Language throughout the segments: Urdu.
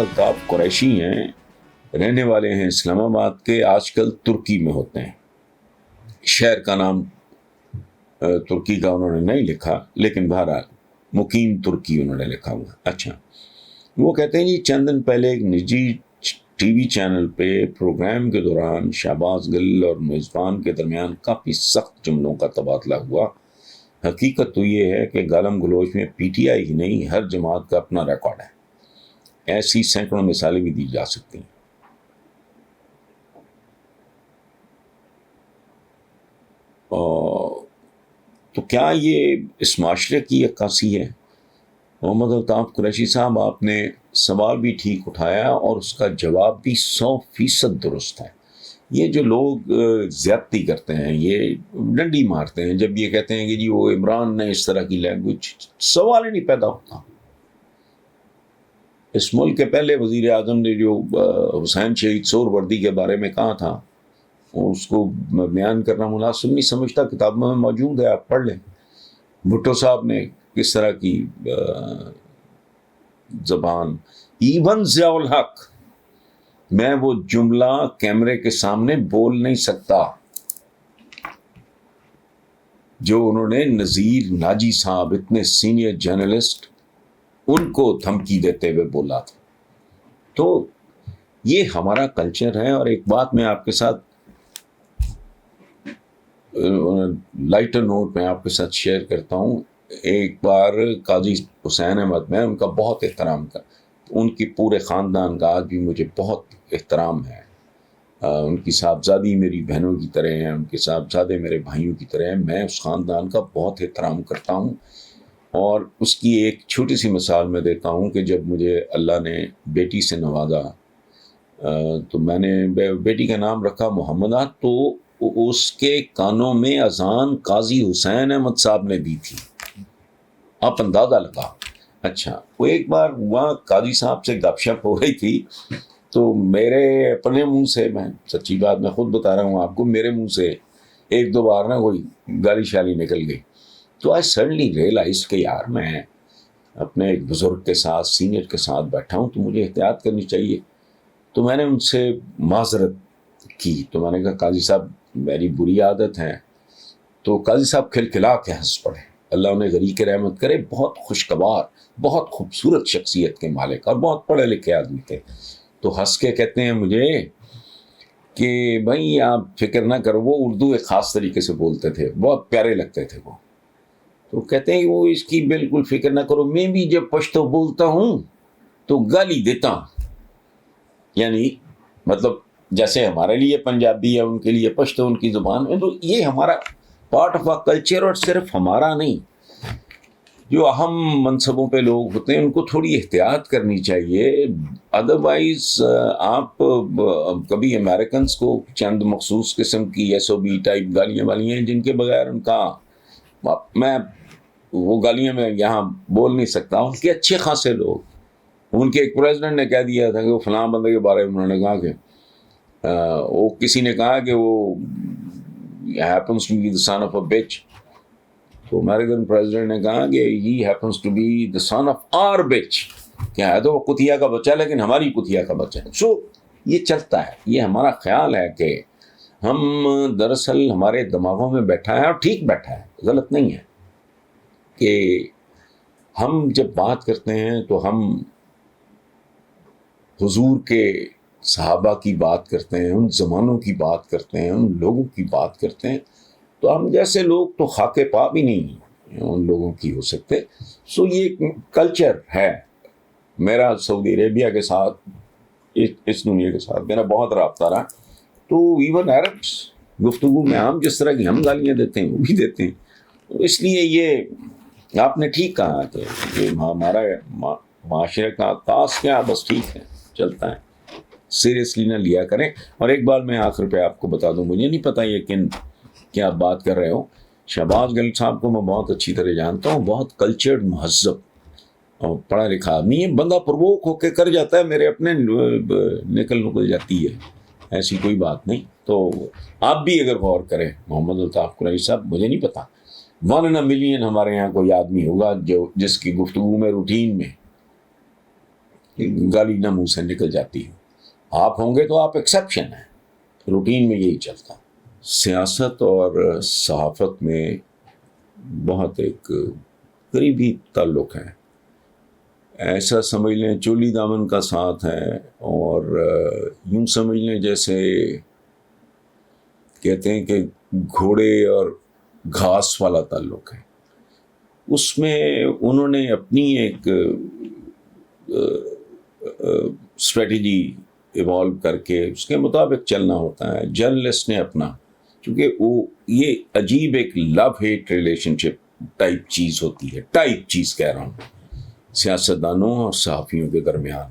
الطاف قریشی ہیں, رہنے والے ہیں اسلام آباد کے, آج کل ترکی میں ہوتے ہیں. شہر کا نام ترکی کا انہوں نے نہیں لکھا, لیکن بہرحال مقیم ترکی انہوں نے لکھا ہوا. اچھا, وہ کہتے ہیں جی چند دن پہلے ایک نجی ٹی وی چینل پہ پروگرام کے دوران شہباز گل اور میزبان کے درمیان کافی سخت جملوں کا تبادلہ ہوا. حقیقت تو یہ ہے کہ گالم گلوچ میں پی ٹی آئی ہی نہیں, ہر جماعت کا اپنا ریکارڈ ہے. ایسی سینکڑوں مثالیں بھی دی جا سکتی ہیں. تو کیا یہ اس معاشرے کی عکاسی ہے؟ محمد الطاف قریشی صاحب, آپ نے سوال بھی ٹھیک اٹھایا اور اس کا جواب بھی 100% درست ہے. یہ جو لوگ زیادتی کرتے ہیں, یہ ڈنڈی مارتے ہیں جب یہ کہتے ہیں کہ جی وہ عمران نے اس طرح کی لینگویج, سوال ہی نہیں پیدا ہوتا. اس ملک کے پہلے وزیر اعظم نے جو حسین شہید سور وردی کے بارے میں کہا تھا, اس کو بیان کرنا مناسب نہیں سمجھتا, کتابوں میں موجود ہے, آپ پڑھ لیں. بھٹو صاحب نے کس طرح کی زبان, ایون ضیاء الحق, میں وہ جملہ کیمرے کے سامنے بول نہیں سکتا جو انہوں نے نذیر ناجی صاحب, اتنے سینئر جرنلسٹ, ان کو دھمکی دیتے ہوئے بولا تھا. تو یہ ہمارا کلچر ہے. اور ایک بات میں آپ کے ساتھ لائٹر نوٹ میں آپ کے ساتھ شیئر کرتا ہوں. ایک بار قاضی حسین احمد, میں ان کا بہت احترام کر, ان کی پورے خاندان کا آج بھی مجھے بہت احترام ہے. ان کی صاحبزادی میری بہنوں کی طرح ہیں, ان کے صاحبزادے میرے بھائیوں کی طرح ہیں. میں اس خاندان کا بہت احترام کرتا ہوں. اور اس کی ایک چھوٹی سی مثال میں دیتا ہوں کہ جب مجھے اللہ نے بیٹی سے نوازا, تو میں نے بیٹی کا نام رکھا محمدہ. تو اس کے کانوں میں اذان قاضی حسین احمد صاحب نے دی تھی, آپ اندازہ لگا. اچھا, وہ ایک بار وہاں قاضی صاحب سے گپ شپ ہو رہی تھی, تو میرے اپنے منہ سے, میں سچی بات میں خود بتا رہا ہوں آپ کو, میرے منہ سے ایک دو بار نا کوئی گالی شالی نکل گئی. تو آئی سڈنلی ریئلائز کہ یار میں اپنے ایک بزرگ کے ساتھ, سینئر کے ساتھ بیٹھا ہوں, تو مجھے احتیاط کرنی چاہیے. تو میں نے ان سے معذرت کی. تو میں نے کہا قاضی صاحب میری بری عادت ہے. تو قاضی صاحب کھلکھلا کے ہنس پڑے, اللہ انہیں غریق رحمت کرے. بہت خوشگوار, بہت خوبصورت شخصیت کے مالک اور بہت پڑھے لکھے آدمی تھے. تو ہنس کے کہتے ہیں مجھے کہ بھائی آپ فکر نہ کرو. وہ اردو ایک خاص طریقے سے بولتے تھے, بہت پیارے لگتے تھے وہ. تو کہتے ہیں وہ اس کی بالکل فکر نہ کرو, میں بھی جب پشتو بولتا ہوں تو گالی دیتا ہوں. یعنی مطلب جیسے ہمارے لیے پنجابی ہے, ان کے لیے پشتو ان کی زبان ہے. تو یہ ہمارا پارٹ آف آ کلچر, اور صرف ہمارا نہیں, جو اہم منصبوں پہ لوگ ہوتے ہیں ان کو تھوڑی احتیاط کرنی چاہیے. ادروائز آپ کبھی امریکنس کو چند مخصوص قسم کی ایس او بی ٹائپ گالیاں والی ہیں جن کے بغیر ان کا, میں وہ گالیاں میں یہاں بول نہیں سکتا. ان کے اچھے خاصے لوگ, ان کے ایک پریزیڈنٹ نے کہہ دیا تھا کہ وہ فلاں بندے کے بارے میں انہوں نے کہا کہ وہ کسی نے کہا کہ وہ happens to be the son of a bitch. تو امریکن پریزیڈنٹ نے کہا کہ he happens to be the son of our bitch. کیا ہے تو وہ کتیا کا بچہ, لیکن ہماری کتیا کا بچہ ہے. سو یہ چلتا ہے. یہ ہمارا خیال ہے کہ ہم دراصل ہمارے دماغوں میں بیٹھا ہے, اور ٹھیک بیٹھا ہے, غلط نہیں ہے, کہ ہم جب بات کرتے ہیں تو ہم حضور کے صحابہ کی بات کرتے ہیں, ان زمانوں کی بات کرتے ہیں, ان لوگوں کی بات کرتے ہیں. تو ہم جیسے لوگ تو خاک پا بھی نہیں ان لوگوں کی ہو سکتے. سو یہ کلچر ہے. میرا سعودی عربیہ کے ساتھ, اس دنیا کے ساتھ میرا بہت رابطہ رہا. تو ایون عربس گفتگو میں ہم جس طرح کی ہم گالیاں دیتے ہیں وہ بھی دیتے ہیں. تو اس لیے یہ آپ نے ٹھیک کہا کہ یہ ہمارا معاشرے کا عکاس کیا, بس ٹھیک ہے, چلتا ہے, سیریسلی نہ لیا کریں. اور ایک بار میں آخر پہ آپ کو بتا دوں, مجھے نہیں پتا یہ کیا آپ بات کر رہے ہو. شہباز گل صاحب کو میں بہت اچھی طرح جانتا ہوں, بہت کلچرڈ, مہذب اور پڑھا لکھا آدمی ہے. بندہ پرووک ہو کے کر جاتا ہے, میرے اپنے نکل جاتی ہے, ایسی کوئی بات نہیں. تو آپ بھی اگر غور کریں, محمد الطاف قریشی صاحب, مجھے نہیں پتا 1 in a million ہمارے یہاں کوئی آدمی ہوگا جس کی گفتگو میں روٹین میں گالی نہ منہ سے نکل جاتی ہو. آپ ہوں گے تو آپ ایکسیپشن ہیں. روٹین میں یہی چلتا. سیاست اور صحافت میں بہت ایک قریبی تعلق ہے. ایسا سمجھ لیں چولی دامن کا ساتھ ہے، اور یوں سمجھ لیں جیسے کہتے ہیں کہ گھوڑے اور گھاس والا تعلق ہے. اس میں انہوں نے اپنی ایک اسٹریٹجی ایوالو کر کے اس کے مطابق چلنا ہوتا ہے. جرنلسٹ نے اپنا، کیونکہ وہ یہ عجیب ایک لو ہیٹ ریلیشن شپ ٹائپ چیز ہوتی ہے، ٹائپ چیز کہہ رہا ہوں، سیاستدانوں اور صحافیوں کے درمیان.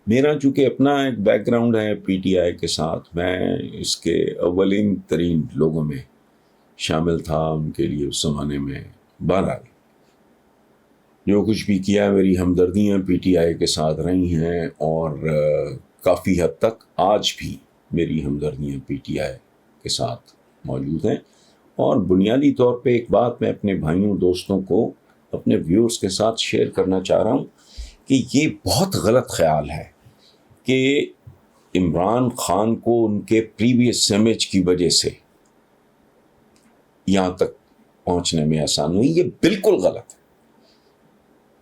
میرا چونکہ اپنا ایک بیک گراؤنڈ ہے پی ٹی آئی کے ساتھ، میں اس کے اولین ترین لوگوں میں شامل تھا ان کے لیے اس زمانے میں. بہرحال جو کچھ بھی کیا، میری ہمدردیاں پی ٹی آئی کے ساتھ رہی ہیں، اور کافی حد تک آج بھی میری ہمدردیاں پی ٹی آئی کے ساتھ موجود ہیں. اور بنیادی طور پہ ایک بات میں اپنے بھائیوں دوستوں کو، اپنے ویورز کے ساتھ شیئر کرنا چاہ رہا ہوں کہ یہ بہت غلط خیال ہے کہ عمران خان کو ان کے پریویس امیج کی وجہ سے یہاں تک پہنچنے میں آسان ہوئی. یہ بالکل غلط ہے.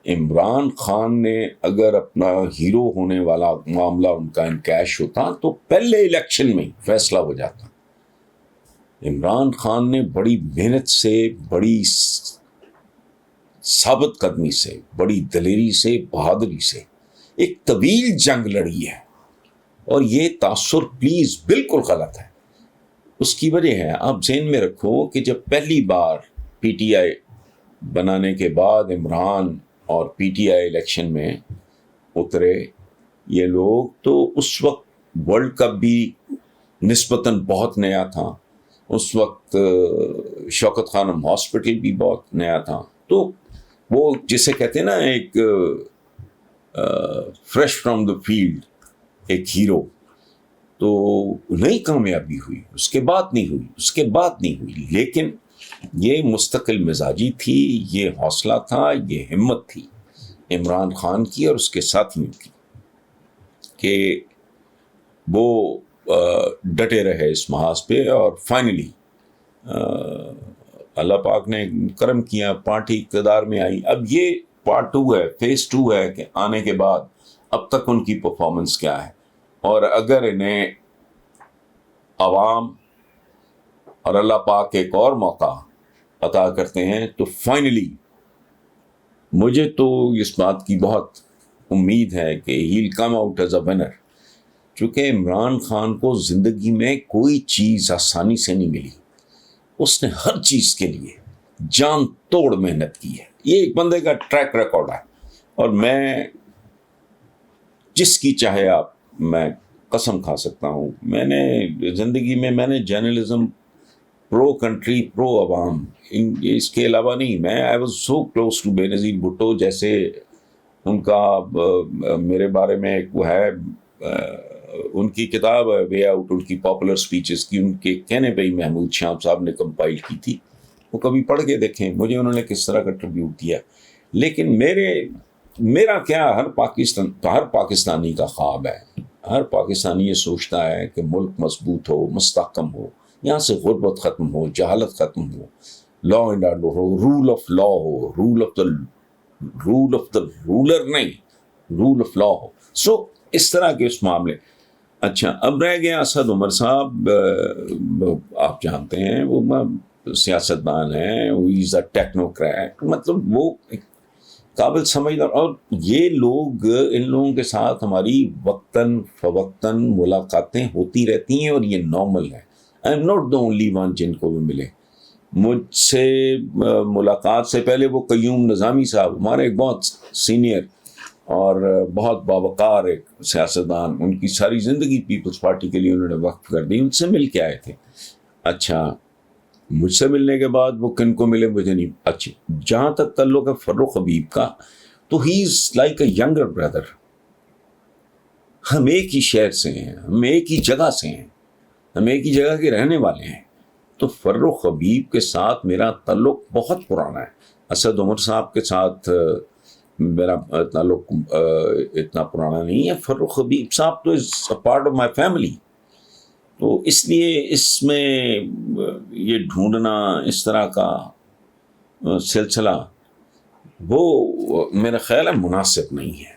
عمران خان نے اگر اپنا ہیرو ہونے والا معاملہ ان کا انکیش ہوتا تو پہلے الیکشن میں فیصلہ ہو جاتا. عمران خان نے بڑی محنت سے، بڑی ثابت قدمی سے، بڑی دلیری سے، بہادری سے ایک طویل جنگ لڑی ہے، اور یہ تاثر پلیز بالکل غلط ہے. اس کی وجہ ہے، آپ ذہن میں رکھو کہ جب پہلی بار پی ٹی آئی بنانے کے بعد عمران اور پی ٹی آئی الیکشن میں اترے یہ لوگ، تو اس وقت ورلڈ کپ بھی نسبتاً بہت نیا تھا. اس وقت شوکت خانم ہاسپٹل بھی بہت نیا تھا. تو وہ جسے کہتے ہیں نا ایک فریش فرام دا فیلڈ، ایک ہیرو، تو نہیں کامیابی ہوئی. اس کے بعد نہیں ہوئی. لیکن یہ مستقل مزاجی تھی، یہ حوصلہ تھا، یہ ہمت تھی عمران خان کی اور اس کے ساتھیوں کی کہ وہ ڈٹے رہے اس محاذ پہ. اور فائنلی اللہ پاک نے کرم کیا، پارٹی اقتدار میں آئی. اب یہ پارٹ 2 ہے، فیز 2 ہے کہ آنے کے بعد اب تک ان کی پرفارمنس کیا ہے، اور اگر انہیں عوام اور اللہ پاک ایک اور موقع عطا کرتے ہیں تو فائنلی مجھے تو اس بات کی بہت امید ہے کہ he'll come out as a winner. چونکہ عمران خان کو زندگی میں کوئی چیز آسانی سے نہیں ملی. اس نے ہر چیز کے لیے جان توڑ محنت کی ہے. یہ ایک بندے کا ٹریک ریکارڈ ہے، اور میں جس کی چاہے آپ، میں قسم کھا سکتا ہوں، میں نے زندگی میں جرنلزم پرو کنٹری، پرو عوام، اس کے علاوہ نہیں. میں I was so close to Benazir Bhutto. جیسے ان کا میرے بارے میں ایک وہ ہے، ان کی کتاب ہے وے آؤٹ، ان کی پاپولر سپیچز کی، ان کے کہنے پہ ہی محمود شام صاحب نے کمپائل کی تھی. وہ کبھی پڑھ کے دیکھیں مجھے انہوں نے کس طرح کا ٹریبیوٹ کیا. لیکن میرا کیا، ہر پاکستانی کا خواب ہے. ہر پاکستانی یہ سوچتا ہے کہ ملک مضبوط ہو، مستحکم ہو، یہاں سے غربت ختم ہو، جہالت ختم ہو، لا اینڈ آرڈر ہو، رول آف لا ہو، رول آف دا رولر نہیں، رول آف لا ہو. سو اس طرح کے اس معاملے. اچھا، اب رہ گیا اسد عمر صاحب. آپ جانتے ہیں وہ سیاستدان ہیں، وہ از اے ٹیکنوکریٹ، مطلب وہ قابل سمجھدار. اور یہ لوگ، ان لوگوں کے ساتھ ہماری وقتاً فوقتاً ملاقاتیں ہوتی رہتی ہیں، اور یہ نارمل ہے. I am not the only one جن کو بھی ملے. مجھ سے ملاقات سے پہلے وہ قیوم نظامی صاحب، ہمارے ایک بہت سینئر اور بہت باوقار ایک سیاستدان، ان کی ساری زندگی پیپلز پارٹی کے لیے انہوں نے وقف کر دی، ان سے مل کے آئے تھے. اچھا، مجھ سے ملنے کے بعد وہ کن کو ملے مجھے نہیں. اچھا، جہاں تک تعلق ہے فروخ حبیب کا، تو he is like a younger brother. ہم ایک ہی شہر سے ہیں، ہم ایک ہی جگہ سے ہیں، ہم ایک ہی جگہ کے رہنے والے ہیں. تو فروخ حبیب کے ساتھ میرا تعلق بہت پرانا ہے. اسد عمر صاحب کے ساتھ میرا تعلق اتنا پرانا نہیں ہے. فروخ حبیب صاحب تو is a part of my family. تو اس لیے اس میں یہ ڈھونڈنا اس طرح کا سلسلہ وہ میرا خیال ہے مناسب نہیں ہے.